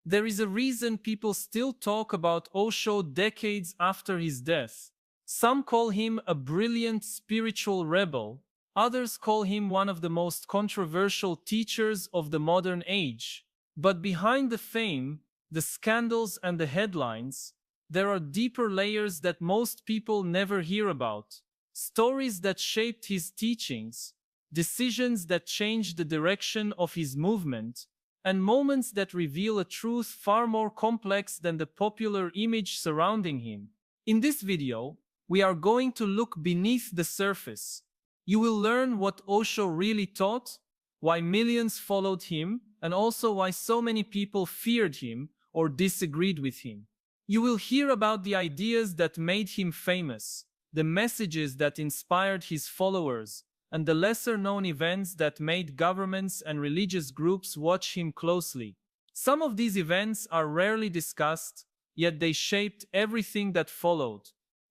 There is a reason people still talk about Osho decades after his death. Some call him a brilliant spiritual rebel. Others call him one of the most controversial teachers of the modern age. But behind the fame, the scandals and the headlines, there are deeper layers that most people never hear about. Stories that shaped his teachings, decisions that changed the direction of his movement, and moments that reveal a truth far more complex than the popular image surrounding him. In this video, we are going to look beneath the surface. You will learn what Osho really taught, why millions followed him, and also why so many people feared him or disagreed with him. You will hear about the ideas that made him famous, the messages that inspired his followers, and the lesser-known events that made governments and religious groups watch him closely. Some of these events are rarely discussed, yet they shaped everything that followed.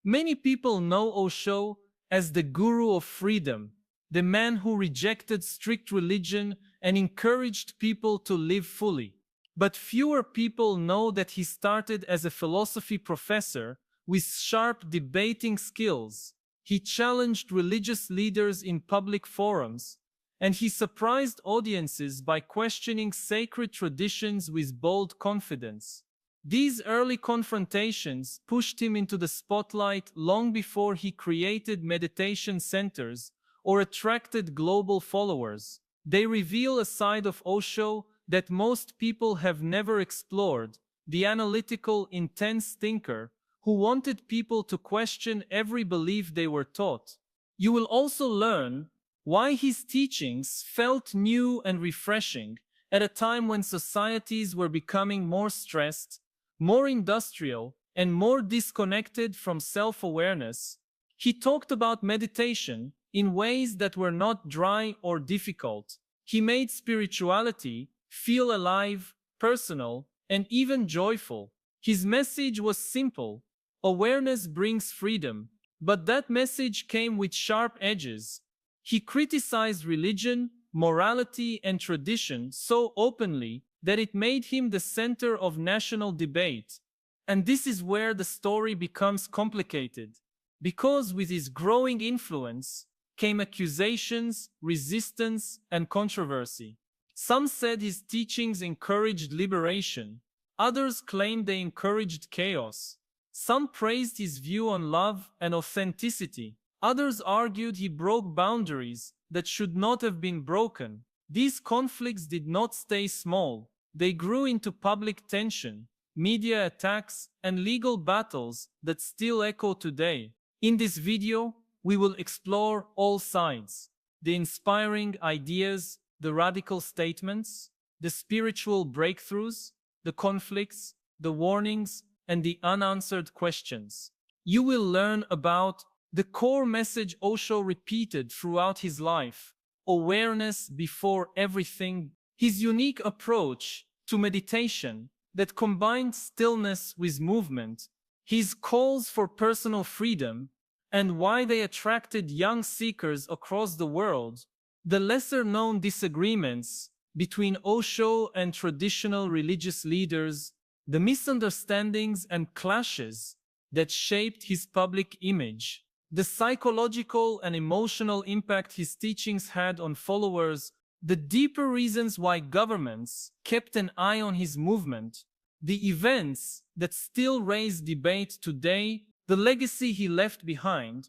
Many people know Osho as the guru of freedom, the man who rejected strict religion and encouraged people to live fully. But fewer people know that he started as a philosophy professor with sharp debating skills. He challenged religious leaders in public forums, and he surprised audiences by questioning sacred traditions with bold confidence. These early confrontations pushed him into the spotlight long before he created meditation centers or attracted global followers. They reveal a side of Osho that most people have never explored, the analytical, intense thinker who wanted people to question every belief they were taught. You will also learn why his teachings felt new and refreshing at a time when societies were becoming more stressed, more industrial, and more disconnected from self-awareness. He talked about meditation in ways that were not dry or difficult. He made spirituality feel alive, personal, and even joyful. His message was simple: awareness brings freedom. But that message came with sharp edges. He criticized religion, morality, and tradition so openly that it made him the center of national debate. And this is where the story becomes complicated, because with his growing influence came accusations, resistance, and controversy. Some said his teachings encouraged liberation. Others claimed they encouraged chaos. Some praised his view on love and authenticity. Others argued he broke boundaries that should not have been broken. These conflicts did not stay small. They grew into public tension, media attacks, and legal battles that still echo today. In this video, we will explore all sides: the inspiring ideas, the radical statements, the spiritual breakthroughs, the conflicts, the warnings, and the unanswered questions. You will learn about the core message Osho repeated throughout his life: awareness before everything. His unique approach to meditation that combined stillness with movement, his calls for personal freedom, and why they attracted young seekers across the world, the lesser-known disagreements between Osho and traditional religious leaders, the misunderstandings and clashes that shaped his public image, the psychological and emotional impact his teachings had on followers, the deeper reasons why governments kept an eye on his movement, the events that still raise debate today, the legacy he left behind,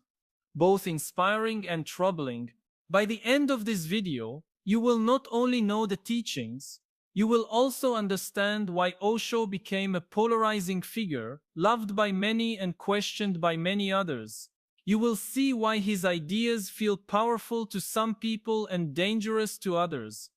both inspiring and troubling. By the end of this video, you will not only know the teachings, you will also understand why Osho became a polarizing figure, loved by many and questioned by many others. You will see why his ideas feel powerful to some people and dangerous to others.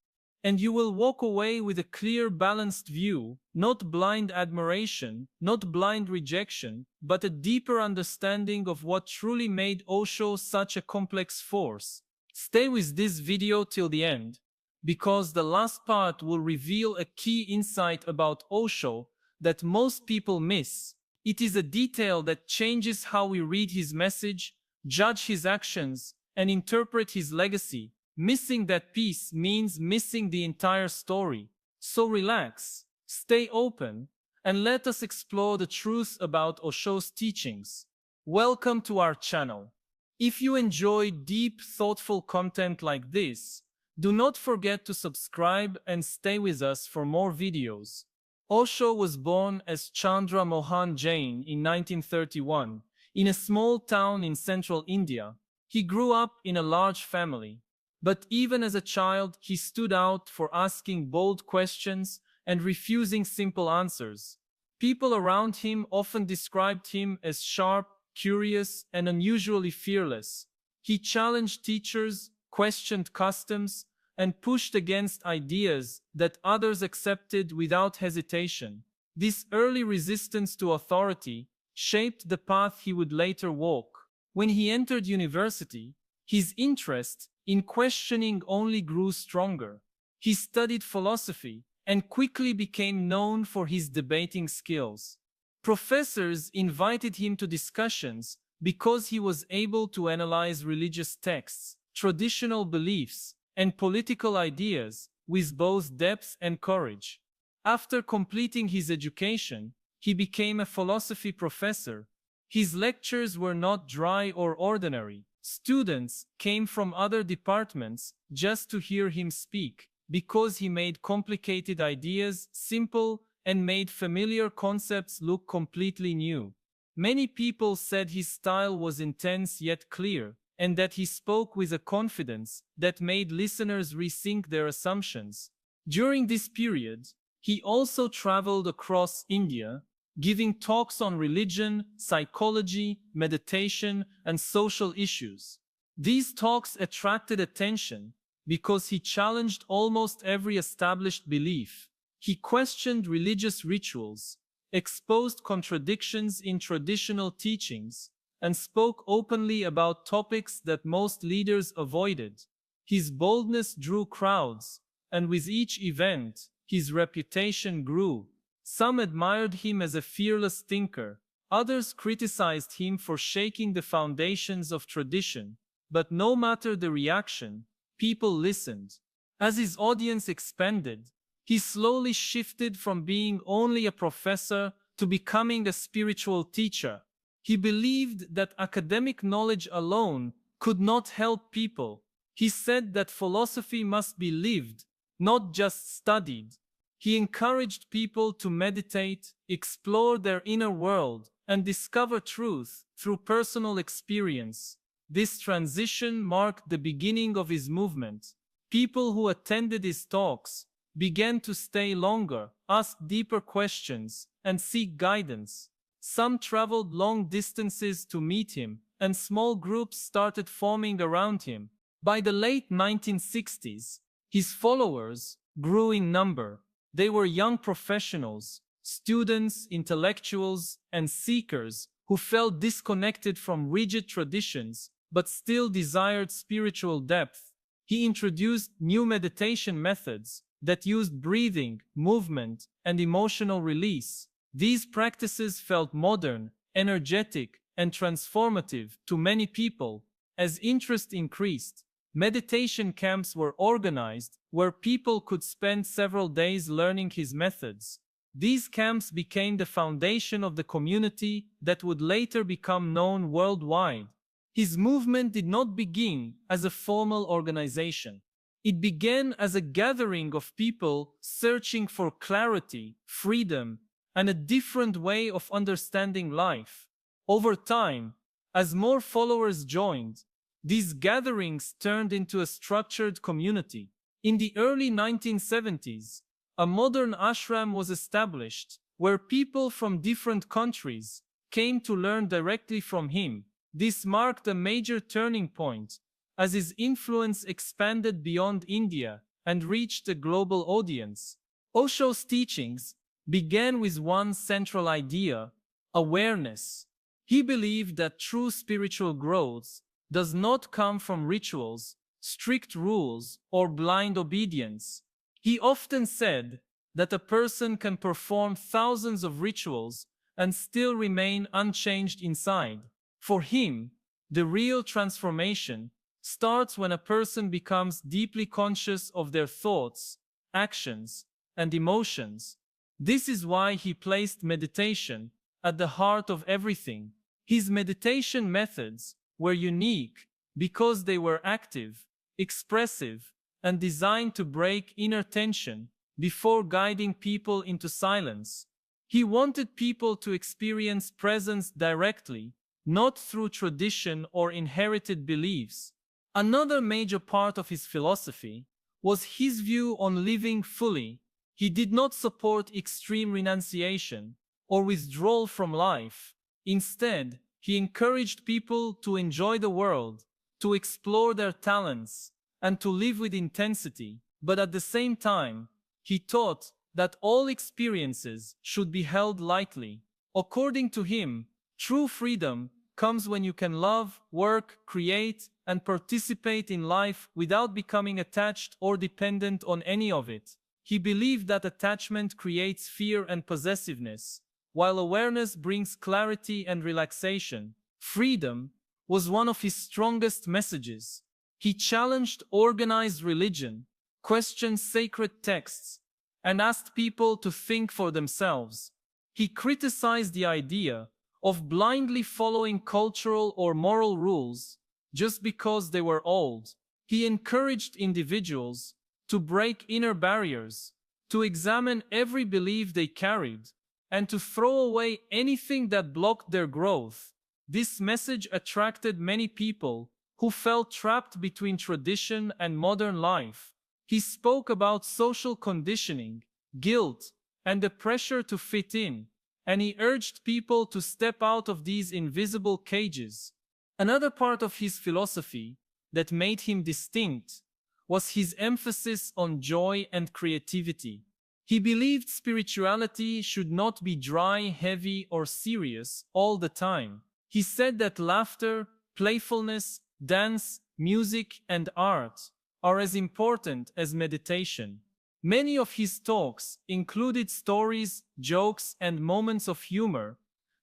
And you will walk away with a clear, balanced view, not blind admiration, not blind rejection, but a deeper understanding of what truly made Osho such a complex force. Stay with this video till the end, because the last part will reveal a key insight about Osho that most people miss. It is a detail that changes how we read his message, judge his actions, and interpret his legacy. Missing that piece means missing the entire story. So relax, Stay open, and let us explore the truth about OSHO's teachings. Welcome to our channel. If you enjoy deep, thoughtful content like this, do not forget to subscribe and stay with us for more videos. Osho was born as Chandra Mohan Jain in 1931 in a small town in central India. He grew up in a large family, but even as a child, he stood out for asking bold questions and refusing simple answers. People around him often described him as sharp, curious, and unusually fearless. He challenged teachers, questioned customs, and pushed against ideas that others accepted without hesitation. This early resistance to authority shaped the path he would later walk. When he entered university, his interest in questioning only grew stronger. He studied philosophy and quickly became known for his debating skills. Professors invited him to discussions because he was able to analyze religious texts, traditional beliefs, and political ideas with both depth and courage. After completing his education, he became a philosophy professor. His lectures were not dry or ordinary. Students came from other departments just to hear him speak, because he made complicated ideas simple and made familiar concepts look completely new. Many people said his style was intense yet clear, and that he spoke with a confidence that made listeners rethink their assumptions. During this period, he also traveled across India, giving talks on religion, psychology, meditation, and social issues. These talks attracted attention because he challenged almost every established belief. He questioned religious rituals, exposed contradictions in traditional teachings, and spoke openly about topics that most leaders avoided. His boldness drew crowds, and with each event, his reputation grew. Some admired him as a fearless thinker, others criticized him for shaking the foundations of tradition. But no matter the reaction, people listened. As his audience expanded, he slowly shifted from being only a professor to becoming a spiritual teacher. He believed that academic knowledge alone could not help people. He said that philosophy must be lived, not just studied. He encouraged people to meditate, explore their inner world, and discover truth through personal experience. This transition marked the beginning of his movement. People who attended his talks began to stay longer, ask deeper questions, and seek guidance. Some traveled long distances to meet him, and small groups started forming around him. By the late 1960s, his followers grew in number. They were young professionals, students, intellectuals, and seekers who felt disconnected from rigid traditions but still desired spiritual depth. He introduced new meditation methods that used breathing, movement, and emotional release. These practices felt modern, energetic, and transformative to many people. As interest increased, meditation camps were organized where people could spend several days learning his methods. These camps became the foundation of the community that would later become known worldwide. His movement did not begin as a formal organization. It began as a gathering of people searching for clarity, freedom, and a different way of understanding life. Over time, as more followers joined, these gatherings turned into a structured community. In the early 1970s, a modern ashram was established where people from different countries came to learn directly from him. This marked a major turning point as his influence expanded beyond India and reached a global audience. Osho's teachings began with one central idea: awareness. He believed that true spiritual growth does not come from rituals, strict rules, or blind obedience. He often said that a person can perform thousands of rituals and still remain unchanged inside. For him, the real transformation starts when a person becomes deeply conscious of their thoughts, actions, and emotions. This is why he placed meditation at the heart of everything. His meditation methods were unique because they were active, expressive, and designed to break inner tension before guiding people into silence. He wanted people to experience presence directly, not through tradition or inherited beliefs. Another major part of his philosophy was his view on living fully. He did not support extreme renunciation or withdrawal from life. Instead, he encouraged people to enjoy the world, to explore their talents, and to live with intensity. But at the same time, he taught that all experiences should be held lightly. According to him, true freedom comes when you can love, work, create, and participate in life without becoming attached or dependent on any of it. He believed that attachment creates fear and possessiveness, while awareness brings clarity and relaxation. Freedom was one of his strongest messages. He challenged organized religion, questioned sacred texts, and asked people to think for themselves. He criticized the idea of blindly following cultural or moral rules just because they were old. He encouraged individuals to break inner barriers, to examine every belief they carried, and to throw away anything that blocked their growth. This message attracted many people who felt trapped between tradition and modern life. He spoke about social conditioning, guilt, and the pressure to fit in, and he urged people to step out of these invisible cages. Another part of his philosophy that made him distinct was his emphasis on joy and creativity. He believed spirituality should not be dry, heavy, or serious all the time. He said that laughter, playfulness, dance, music, and art are as important as meditation. Many of his talks included stories, jokes, and moments of humor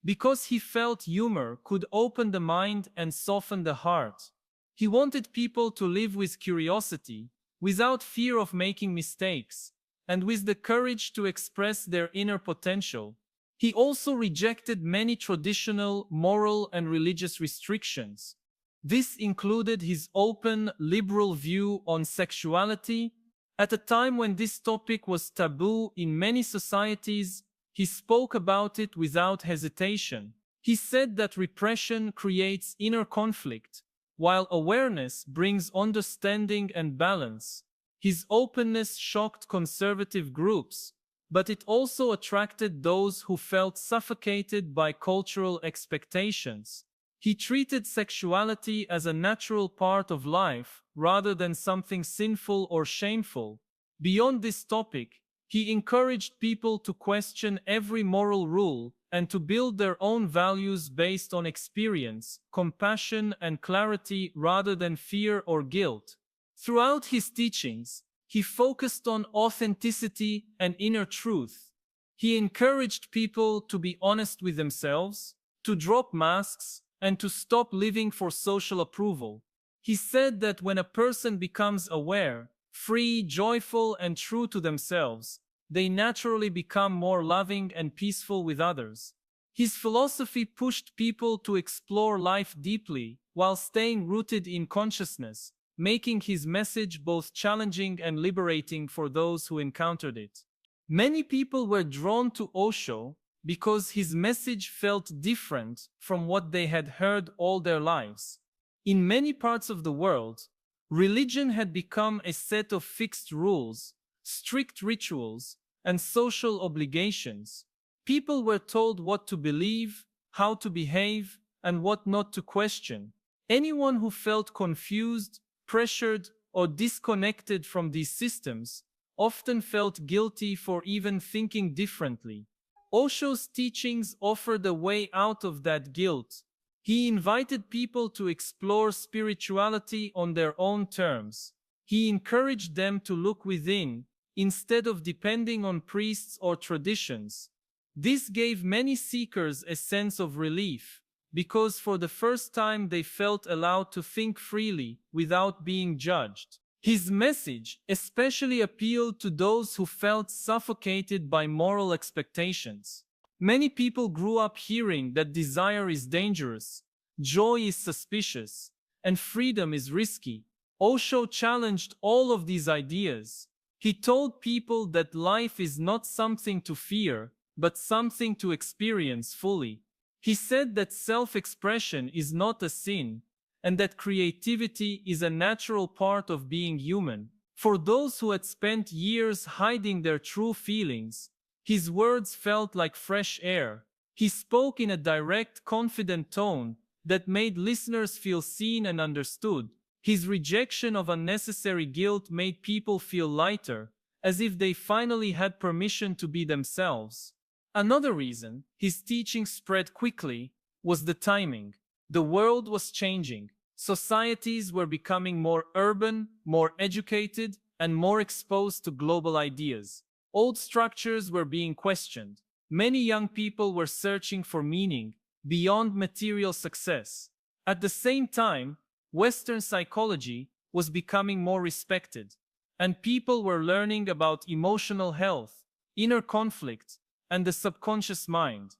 because he felt humor could open the mind and soften the heart. He wanted people to live with curiosity, without fear of making mistakes, and with the courage to express their inner potential. He also rejected many traditional, moral, and religious restrictions. This included his open, liberal view on sexuality. At a time when this topic was taboo in many societies, he spoke about it without hesitation. He said that repression creates inner conflict, while awareness brings understanding and balance. His openness shocked conservative groups, but it also attracted those who felt suffocated by cultural expectations. He treated sexuality as a natural part of life rather than something sinful or shameful. Beyond this topic, he encouraged people to question every moral rule and to build their own values based on experience, compassion, and clarity rather than fear or guilt. Throughout his teachings, he focused on authenticity and inner truth. He encouraged people to be honest with themselves, to drop masks, and to stop living for social approval. He said that when a person becomes aware, free, joyful, and true to themselves, they naturally become more loving and peaceful with others. His philosophy pushed people to explore life deeply while staying rooted in consciousness, making his message both challenging and liberating for those who encountered it. Many people were drawn to Osho because his message felt different from what they had heard all their lives. In many parts of the world, religion had become a set of fixed rules, strict rituals, and social obligations. People were told what to believe, how to behave, and what not to question. Anyone who felt confused, pressured, or disconnected from these systems often felt guilty for even thinking differently. Osho's teachings offered a way out of that guilt. He invited people to explore spirituality on their own terms. He encouraged them to look within, instead of depending on priests or traditions. This gave many seekers a sense of relief, because for the first time they felt allowed to think freely without being judged. His message especially appealed to those who felt suffocated by moral expectations. Many people grew up hearing that desire is dangerous, joy is suspicious, and freedom is risky. Osho challenged all of these ideas. He told people that life is not something to fear, but something to experience fully. He said that self-expression is not a sin, and that creativity is a natural part of being human. For those who had spent years hiding their true feelings, his words felt like fresh air. He spoke in a direct, confident tone that made listeners feel seen and understood. His rejection of unnecessary guilt made people feel lighter, as if they finally had permission to be themselves. Another reason his teaching spread quickly was the timing. The world was changing. Societies were becoming more urban, more educated, and more exposed to global ideas. Old structures were being questioned. Many young people were searching for meaning beyond material success. At the same time, Western psychology was becoming more respected, and people were learning about emotional health, inner conflict, and the subconscious mind.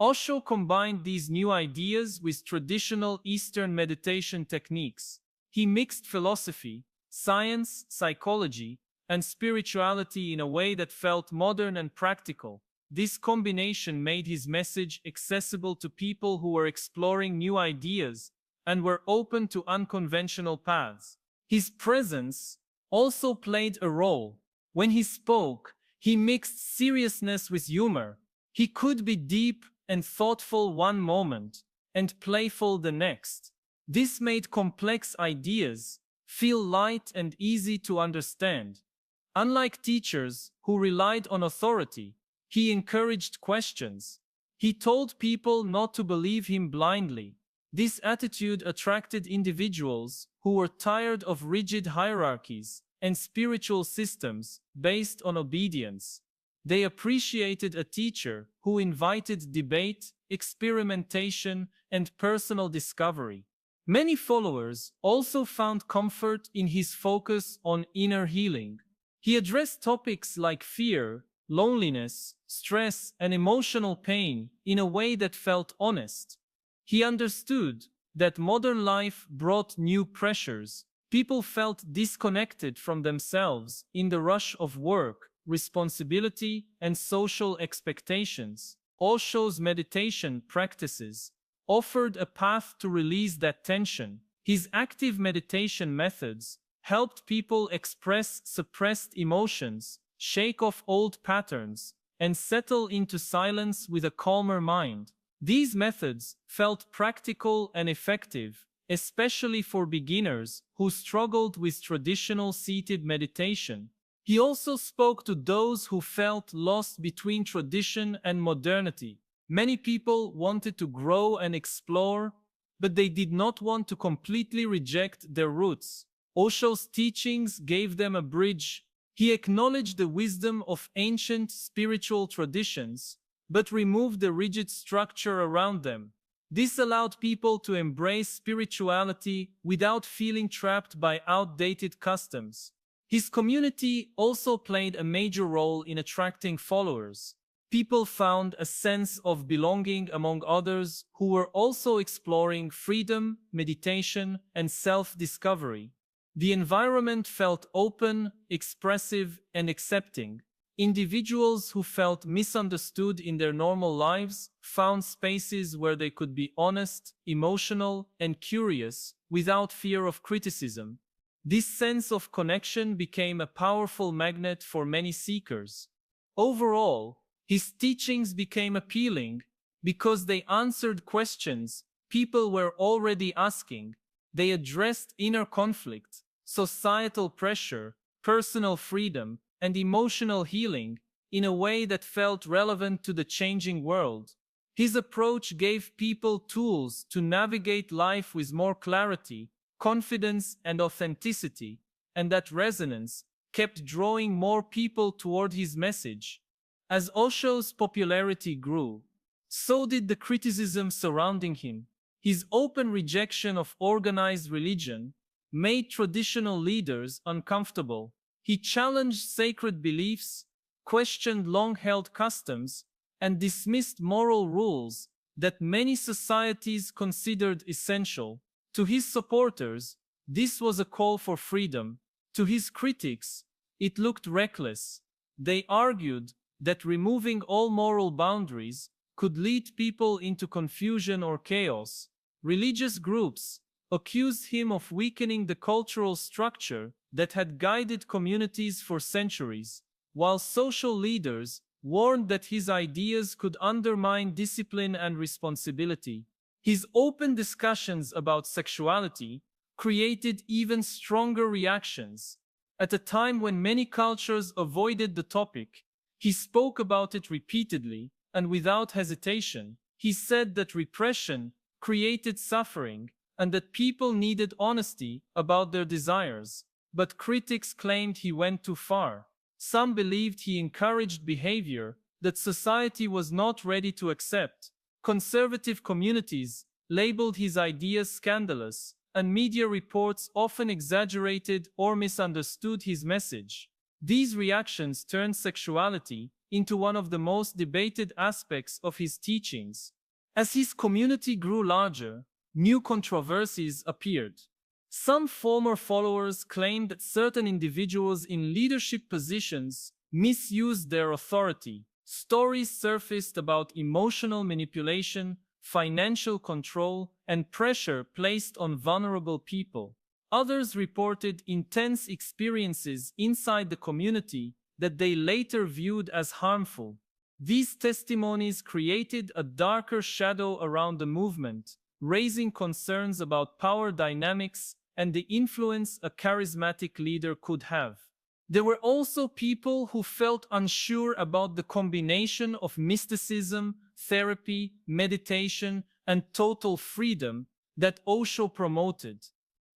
Osho combined these new ideas with traditional Eastern meditation techniques. He mixed philosophy, science, psychology, and spirituality in a way that felt modern and practical. This combination made his message accessible to people who were exploring new ideas and were open to unconventional paths. His presence also played a role. When he spoke, he mixed seriousness with humor. He could be deep and thoughtful one moment and playful the next. This made complex ideas feel light and easy to understand. Unlike teachers who relied on authority, he encouraged questions. He told people not to believe him blindly. This attitude attracted individuals who were tired of rigid hierarchies and spiritual systems based on obedience. They appreciated a teacher who invited debate, experimentation, and personal discovery. Many followers also found comfort in his focus on inner healing. He addressed topics like fear, loneliness, stress, and emotional pain in a way that felt honest. He understood that modern life brought new pressures. People felt disconnected from themselves in the rush of work, responsibility, and social expectations. Osho's meditation practices offered a path to release that tension. His active meditation methods helped people express suppressed emotions, shake off old patterns, and settle into silence with a calmer mind. These methods felt practical and effective, especially for beginners who struggled with traditional seated meditation. He also spoke to those who felt lost between tradition and modernity. Many people wanted to grow and explore, but they did not want to completely reject their roots. Osho's teachings gave them a bridge. He acknowledged the wisdom of ancient spiritual traditions, but removed the rigid structure around them. This allowed people to embrace spirituality without feeling trapped by outdated customs. His community also played a major role in attracting followers. People found a sense of belonging among others who were also exploring freedom, meditation, and self-discovery. The environment felt open, expressive, and accepting. Individuals who felt misunderstood in their normal lives found spaces where they could be honest, emotional, and curious without fear of criticism. This sense of connection became a powerful magnet for many seekers. Overall, his teachings became appealing because they answered questions people were already asking. They addressed inner conflict, societal pressure, personal freedom, and emotional healing in a way that felt relevant to the changing world. His approach gave people tools to navigate life with more clarity, confidence, and authenticity, and that resonance kept drawing more people toward his message. As Osho's popularity grew, so did the criticism surrounding him. His open rejection of organized religion made traditional leaders uncomfortable. He challenged sacred beliefs, questioned long-held customs, and dismissed moral rules that many societies considered essential. To his supporters, this was a call for freedom. To his critics, it looked reckless. They argued that removing all moral boundaries could lead people into confusion or chaos. Religious groups accused him of weakening the cultural structure that had guided communities for centuries, while social leaders warned that his ideas could undermine discipline and responsibility. His open discussions about sexuality created even stronger reactions. At a time when many cultures avoided the topic, he spoke about it repeatedly and without hesitation. He said that repression created suffering and that people needed honesty about their desires. But critics claimed he went too far. Some believed he encouraged behavior that society was not ready to accept. Conservative communities labeled his ideas scandalous, and media reports often exaggerated or misunderstood his message. These reactions turned sexuality into one of the most debated aspects of his teachings. As his community grew larger, new controversies appeared. Some former followers claimed that certain individuals in leadership positions misused their authority. Stories surfaced about emotional manipulation, financial control, and pressure placed on vulnerable people. Others reported intense experiences inside the community that they later viewed as harmful. These testimonies created a darker shadow around the movement, raising concerns about power dynamics and the influence a charismatic leader could have. There were also people who felt unsure about the combination of mysticism, therapy, meditation, and total freedom that OSHO promoted.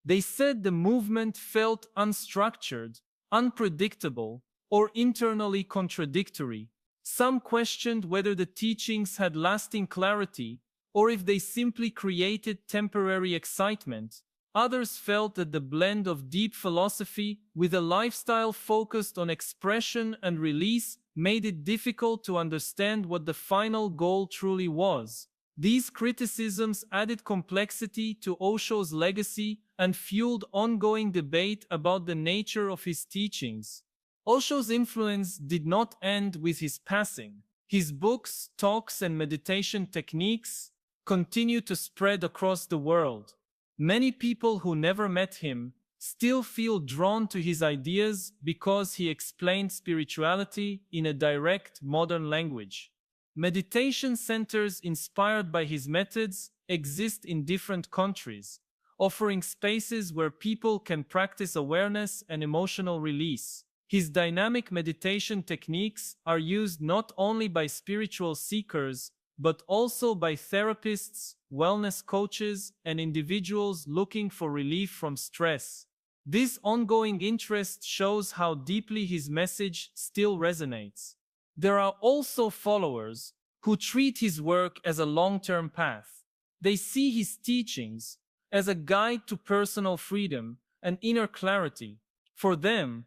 They said the movement felt unstructured, unpredictable, or internally contradictory. Some questioned whether the teachings had lasting clarity or if they simply created temporary excitement. Others felt that the blend of deep philosophy with a lifestyle focused on expression and release made it difficult to understand what the final goal truly was. These criticisms added complexity to Osho's legacy and fueled ongoing debate about the nature of his teachings. Osho's influence did not end with his passing. His books, talks, and meditation techniques continue to spread across the world. Many people who never met him still feel drawn to his ideas because he explained spirituality in a direct, modern language. Meditation centers inspired by his methods exist in different countries, offering spaces where people can practice awareness and emotional release. His dynamic meditation techniques are used not only by spiritual seekers, but also by therapists, wellness coaches, and individuals looking for relief from stress. This ongoing interest shows how deeply his message still resonates. There are also followers who treat his work as a long-term path. They see his teachings as a guide to personal freedom and inner clarity. For them,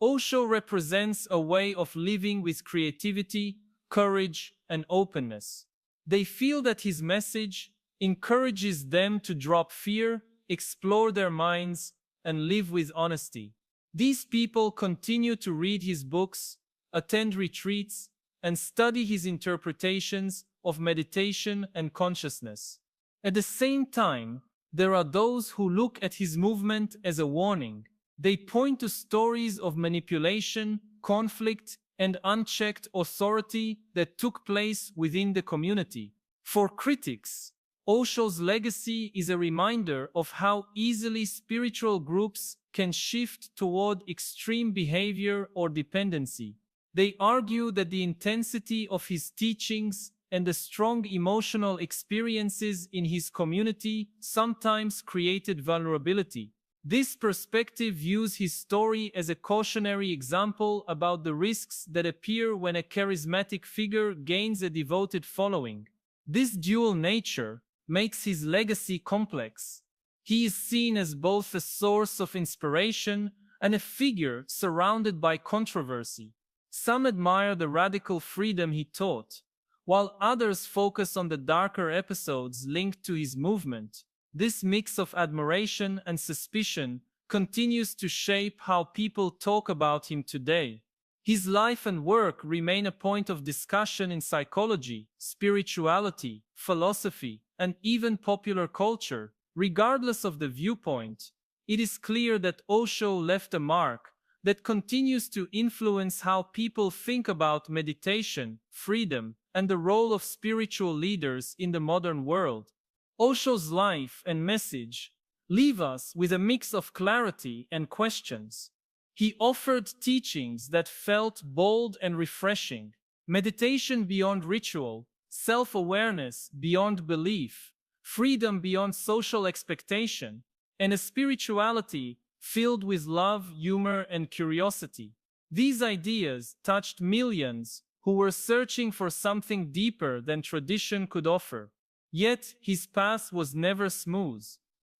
Osho represents a way of living with creativity, courage, and openness. They feel that his message encourages them to drop fear, explore their minds, and live with honesty. These people continue to read his books, attend retreats, and study his interpretations of meditation and consciousness. At the same time, there are those who look at his movement as a warning. They point to stories of manipulation, conflict, and unchecked authority that took place within the community. For critics, Osho's legacy is a reminder of how easily spiritual groups can shift toward extreme behavior or dependency. They argue that the intensity of his teachings and the strong emotional experiences in his community sometimes created vulnerability. This perspective views his story as a cautionary example about the risks that appear when a charismatic figure gains a devoted following. This dual nature makes his legacy complex. He is seen as both a source of inspiration and a figure surrounded by controversy. Some admire the radical freedom he taught, while others focus on the darker episodes linked to his movement. This mix of admiration and suspicion continues to shape how people talk about him today. His life and work remain a point of discussion in psychology, spirituality, philosophy, and even popular culture. Regardless of the viewpoint, it is clear that Osho left a mark that continues to influence how people think about meditation, freedom, and the role of spiritual leaders in the modern world. Osho's life and message leave us with a mix of clarity and questions. He offered teachings that felt bold and refreshing, meditation beyond ritual, self-awareness beyond belief, freedom beyond social expectation, and a spirituality filled with love, humor, and curiosity. These ideas touched millions who were searching for something deeper than tradition could offer. Yet his path was never smooth.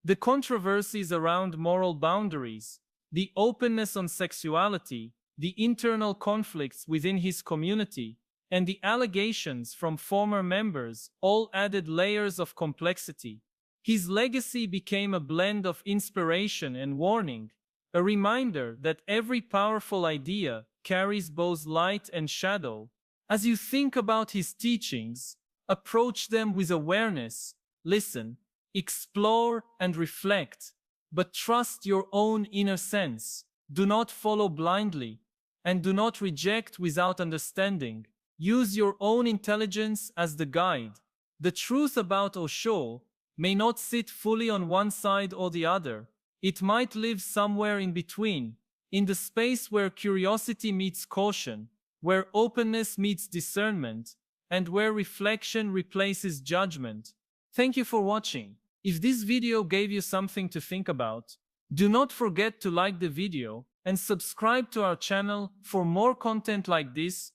The controversies around moral boundaries, the openness on sexuality, the internal conflicts within his community, and the allegations from former members all added layers of complexity. His legacy became a blend of inspiration and warning, a reminder that every powerful idea carries both light and shadow. As you think about his teachings, approach them with awareness, listen, explore, and reflect, but trust your own inner sense. Do not follow blindly, and do not reject without understanding. Use your own intelligence as the guide. The truth about Osho may not sit fully on one side or the other. It might live somewhere in between, in the space where curiosity meets caution, where openness meets discernment, and where reflection replaces judgment. Thank you for watching. If this video gave you something to think about, do not forget to like the video and subscribe to our channel for more content like this.